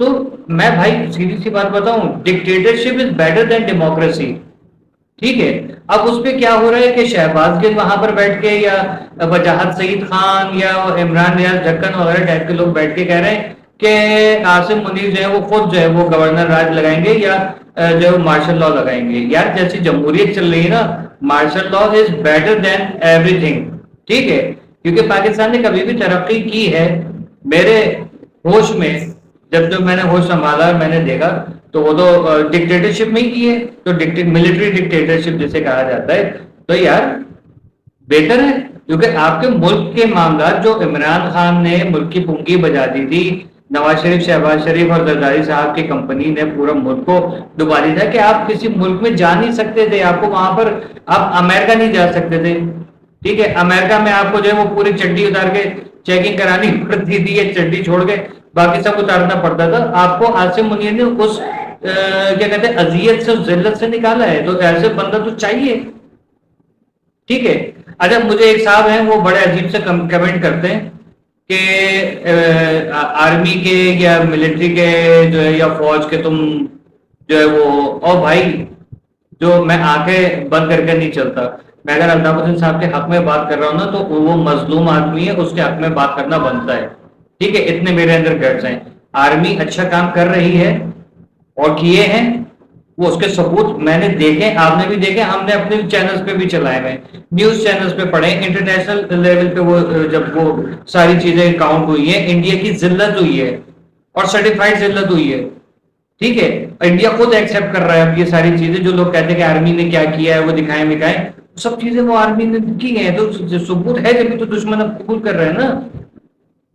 تو میں بھائی سیدھی سی بات بتاؤں، ڈکٹیٹرشپ از بیٹر دین ڈیموکریسی. ٹھیک ہے. اب اس پہ کیا ہو رہا ہے کہ شہباز گل وہاں پر بیٹھ کے یا وجاہت سعید خان یا عمران ریاض ڈھکن وغیرہ ٹائپ کے لوگ بیٹھ کے کہہ رہے ہیں کہ عاصم منیر جو ہے وہ خود جو ہے وہ گورنر راج لگائیں گے یا جو ہے وہ مارشل لا لگائیں گے. یار جیسی جمہوریت چل رہی ہے نا، martial law is better than ایوری تھنگ. ٹھیک ہے. کیونکہ پاکستان نے کبھی بھی ترقی کی ہے میرے ہوش میں، جب میں نے ہوش سنبھالا میں نے دیکھا تو وہ تو ڈکٹیٹرشپ میں ہی کی ہے. تو ملٹری ڈکٹیٹرشپ جسے کہا جاتا ہے. تو یار بہتر ہے، کیونکہ آپ کے ملک کے معاملات جو عمران خان نے ملک کی پونگی بجا دی تھی، نواز شریف، شہباز شریف اور زرداری صاحب کی کمپنی نے پورا ملک کو ڈبا دیا تھا کہ آپ کسی ملک میں جا نہیں سکتے تھے. آپ کو وہاں پر آپ امریکہ نہیں جا سکتے تھے. ٹھیک ہے. امریکہ میں آپ کو جو ہے وہ پوری چڈی اتار کے چیکنگ کرانی پڑتی تھی، یہ چڈی چھوڑ کے باقی سب اتارنا پڑتا تھا. آپ کو عاصم منیر نے اس کیا کہتے ہیں اذیت سے، ذلت سے نکالا ہے. تو ایسے بندہ تو چاہیے. ٹھیک ہے. اچھا مجھے ایک صاحب ہیں وہ بڑے عجیب سے کمنٹ کرتے ہیں کہ آرمی کے یا ملٹری کے جو ہے یا فوج کے تم جو ہے وہ، اور بھائی جو میں آنکھیں بند کر کے نہیں چلتا. میں اگر الطاف حسین صاحب کے حق میں بات کر رہا ہوں نا تو وہ مظلوم آدمی ہے، اس کے حق میں بات کرنا بنتا ہے. ٹھیک ہے. اتنے میرے اندر گٹس ہیں. آرمی اچھا کام کر رہی ہے اور کیے ہیں، وہ اس کے ثبوت میں نے دیکھے، آپ نے بھی دیکھے، ہم نے اپنے چینلز پہ بھی چلائے ہوئے، نیوز چینلز پہ پڑھے. انٹرنیشنل لیول پہ وہ جب وہ ساری چیزیں کاؤنٹ ہوئی ہیں، انڈیا کی ذلت ہوئی ہے اور سرٹیفائڈ ذلت ہوئی ہے. ٹھیک ہے. انڈیا خود ایکسیپٹ کر رہا ہے اب یہ ساری چیزیں. جو لوگ کہتے ہیں کہ آرمی نے کیا کیا ہے وہ دکھائیں دکھائیں، سب چیزیں وہ آرمی نے کی ہیں. تو ثبوت ہے جبھی تو دشمن اب قبول کر رہے ہیں نا.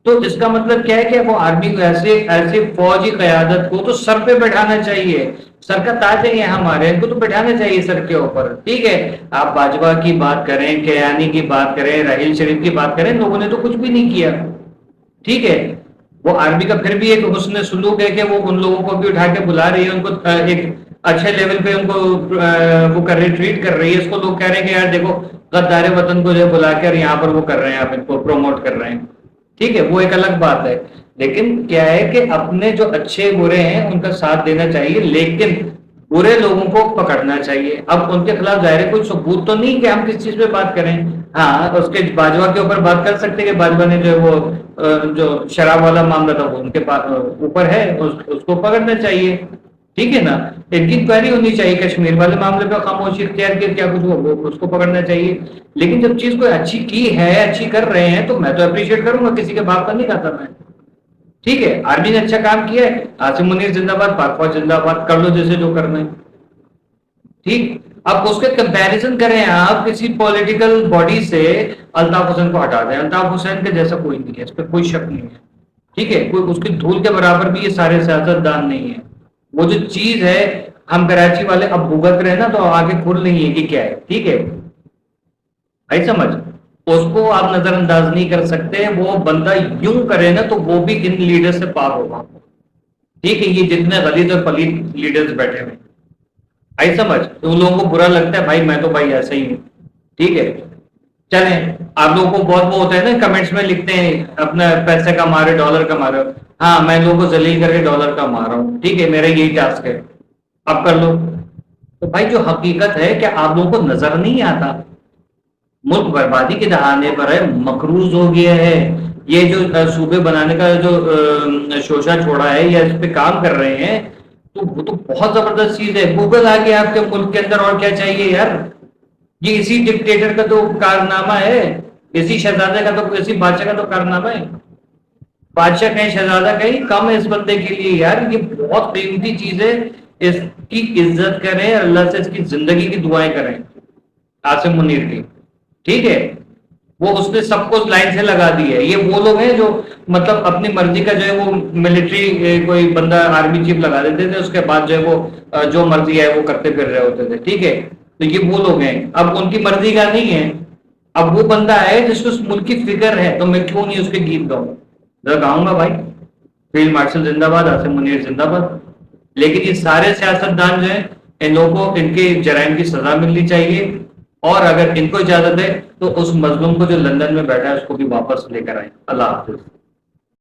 تو اس کا مطلب کیا ہے کہ وہ آرمی کو ایسے فوجی قیادت کو تو سر پہ بیٹھانا چاہیے. سر کا تاج ہے یہ ہمارے، ان کو تو بیٹھانا چاہیے سر کے اوپر. ٹھیک ہے. آپ باجوہ کی بات کریں، کیانی کی بات کریں، راحیل شریف کی بات کریں، لوگوں نے تو کچھ بھی نہیں کیا. ٹھیک ہے. وہ آرمی کا پھر بھی ایک حسن سلوک ہے کہ وہ ان لوگوں کو بھی اٹھا کے بلا رہی ہے، ان کو ایک اچھے لیول پہ ان کو وہ کر رہی، ٹریٹ کر رہی ہے. اس کو لوگ کہہ رہے ہیں کہ یار دیکھو غدار وطن کو جو بلا کر یہاں پر وہ کر رہے ہیں، آپ ان کو پروموٹ کر رہے ہیں. ٹھیک ہے. وہ ایک الگ بات ہے. لیکن کیا ہے کہ اپنے جو اچھے برے ہیں ان کا ساتھ دینا چاہیے، لیکن برے لوگوں کو پکڑنا چاہیے. اب ان کے خلاف ظاہر ہے کوئی ثبوت تو نہیں کہ ہم کس چیز پہ بات کریں. ہاں اس کے باجوہ کے اوپر بات کر سکتے کہ باجوہ نے جو وہ جو شراب والا معاملہ تھا وہ ان کے اوپر ہے، اس کو پکڑنا چاہیے. ٹھیک ہے نا. ان کی انکوائری ہونی چاہیے. کشمیر والے معاملے پہ خاموشی اختیار کی، کیا کچھ وہ اس کو پکڑنا چاہیے. لیکن جب چیز کوئی اچھی کی ہے، اچھی کر رہے ہیں تو میں تو اپریشیٹ کروں گا. کسی کے باپ کا نہیں کھاتا میں. ٹھیک ہے. آرمی نے اچھا کام کیا ہے، عاصم منیر زندہ باد، پاک فوج زندہ باد، کر لو جیسے جو کرنا ہے. ٹھیک. اب اس کے کمپیریزن کریں آپ کسی پولیٹیکل باڈی سے، الطاف حسین کو ہٹا دیں. الطاف حسین کے جیسا کوئی نہیں ہے، اس پہ کوئی شک نہیں ہے. ٹھیک ہے. کوئی اس کی دھول کے برابر بھی یہ سارے سیاست دان نہیں ہے. وہ جو چیز ہے ہم کراچی والے اب بھگت رہے نا تو آگے کھل نہیں ہے کہ کیا ہے. ٹھیک ہے. آئی سمجھ. اس کو آپ نظر انداز نہیں کر سکتے. وہ بندہ یوں کرے نا تو وہ بھی ان لیڈر سے پار ہوگا. ٹھیک ہے. یہ جتنے غلیظ اور پلیت لیڈرز بیٹھے ہوئے، آئی سمجھ. ان لوگوں کو برا لگتا ہے بھائی میں تو بھائی ایسا ہی ہوں. ٹھیک ہے. چلیں آپ لوگوں کو بہت وہ ہوتا ہے نا، کمنٹس میں لکھتے ہیں اپنا پیسے کما رہے، ڈالر کما رہے. ہاں میں لوگوں کو ذلیل کر کے ڈالر کما رہا ہوں. ٹھیک ہے. میرا یہی ٹاسک ہے. اب کر لو. تو بھائی جو حقیقت ہے کہ آپ لوگوں کو نظر نہیں آتا، ملک بربادی کے دہانے پر ہے، مقروض ہو گیا ہے. یہ جو صوبے بنانے کا جو شوشہ چھوڑا ہے یا اس پہ کام کر رہے ہیں تو وہ تو بہت زبردست چیز ہے. گوگل آ گیا آپ کے ملک کے اندر، اور کیا چاہیے یار. یہ اسی ڈکٹیٹر کا تو کارنامہ ہے، اسی شہزادے کا تو، اسی بادشاہ کا تو کارنامہ ہے. بادشاہ کہیں شہزادہ کہیں کم ہے اس بندے کے لیے. یار یہ بہت قیمتی چیز ہے، اس کی عزت کریں، اللہ سے اس کی زندگی کی دعائیں کریں. عاصم منیر کی. ٹھیک ہے. وہ اس نے سب کو لائن سے لگا دی ہے. یہ وہ لوگ ہیں جو مطلب اپنی مرضی کا جو ہے وہ ملٹری کوئی بندہ آرمی چیف لگا دیتے تھے، اس کے بعد جو ہے وہ جو مرضی ہے وہ کرتے پھر رہے ہوتے تھے. ٹھیک ہے. تو یہ وہ لوگ ہیں. اب ان کی مرضی کا نہیں ہے. اب وہ بندہ ہے جس کو اس ملک کی فکر ہے، تو میں کیوں نہیں اس کے گیت گاؤں. ذرا گاؤں گا بھائی. فیلڈ مارشل زندہ باد، عاصم منیر زندہ باد. لیکن یہ سارے سیاست دان جو ہیں ان لوگوں کو ان کے جرائم کی سزا ملنی چاہیے. اور اگر ان کو اجازت ہے تو اس مظلوم کو جو لندن میں بیٹھا ہے اس کو بھی واپس لے کر آئیں. اللہ حافظ.